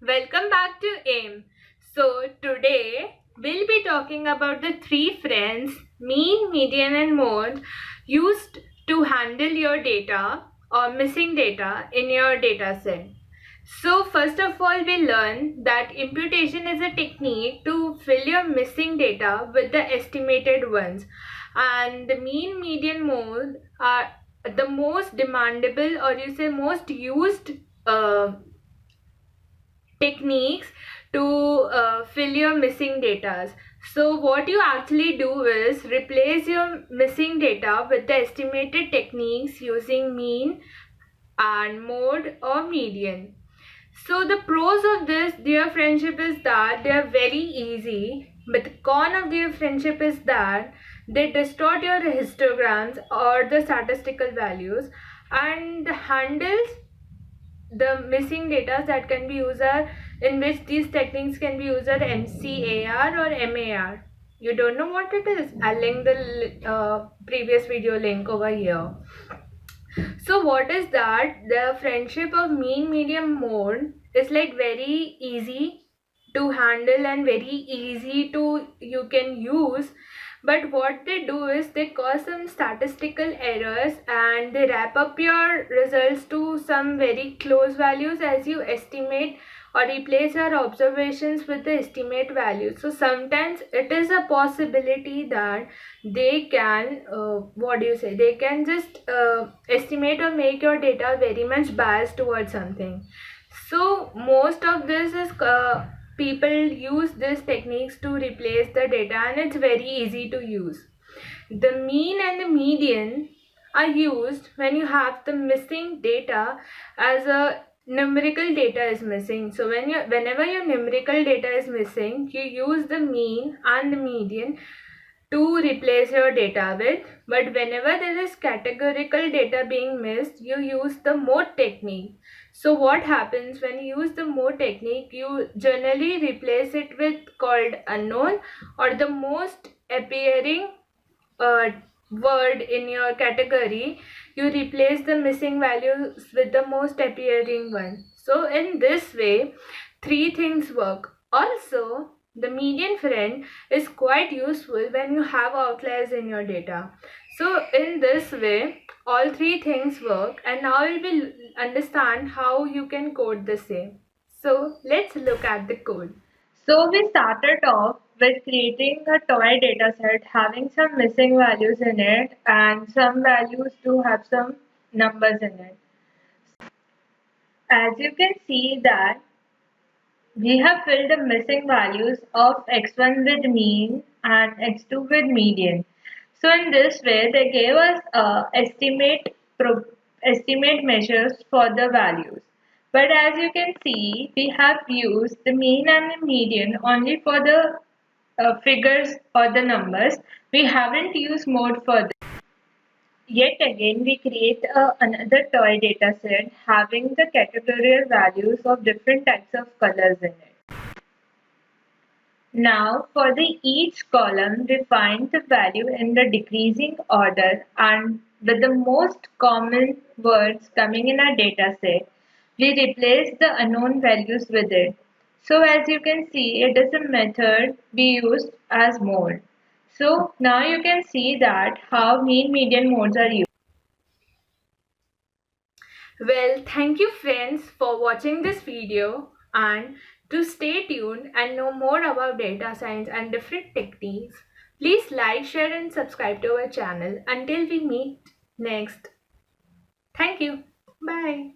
Welcome back to A.I.M. So today we'll be talking about the three friends, mean, median and mode, used to handle your data or missing data in your data set. So first of all, we learn that imputation is a technique to fill your missing data with the estimated ones, and the mean, median, mode are the most demandable, or you say most used techniques to fill your missing data. So what you actually do is replace your missing data with the estimated techniques using mean and mode or median. So the pros of this dear friendship is that they are very easy, but the con of dear friendship is that they distort your histograms or the statistical values, and handles the missing data that can be used are, in which these techniques can be used are MCAR or MAR. You don't know what it is? I'll link the previous video link over here. So what is that? The friendship of mean, medium, mode is like very easy to handle and very easy to you can use, but what they do is they cause some statistical errors and they wrap up your results to some very close values as you estimate or replace your observations with the estimate value. So sometimes it is a possibility that they can they can just estimate or make your data very much biased towards something. So most of this is people use these techniques to replace the data, and it's very easy to use. The mean and the median are used when you have the missing data as a numerical data is missing. So whenever your numerical data is missing, you use the mean and the median to replace your data with. But whenever there is categorical data being missed, you use the mode technique. So what happens when you use the mode technique, you generally replace it with called unknown or the most appearing word in your category. You replace the missing values with the most appearing one. So in this way, three things work. Also, the median friend is quite useful when you have outliers in your data. So in this way, all three things work, and now we will understand how you can code the same. So let's look at the code. So we started off with creating a toy dataset having some missing values in it and some values to have some numbers in it. As you can see that we have filled the missing values of x1 with mean and x2 with median. So in this way, they gave us estimate measures for the values. But as you can see, we have used the mean and the median only for the figures or the numbers. We haven't used mode for this. Yet again, we create another toy dataset having the categorical values of different types of colors in it. Now, for the each column, we find the value in the decreasing order, and with the most common words coming in our dataset, we replace the unknown values with it. So as you can see, it is a method we used as mode. So now you can see that how mean, median modes are used. Well, thank you friends for watching this video, and to stay tuned and know more about data science and different techniques, please like, share and subscribe to our channel. Until we meet next. Thank you. Bye.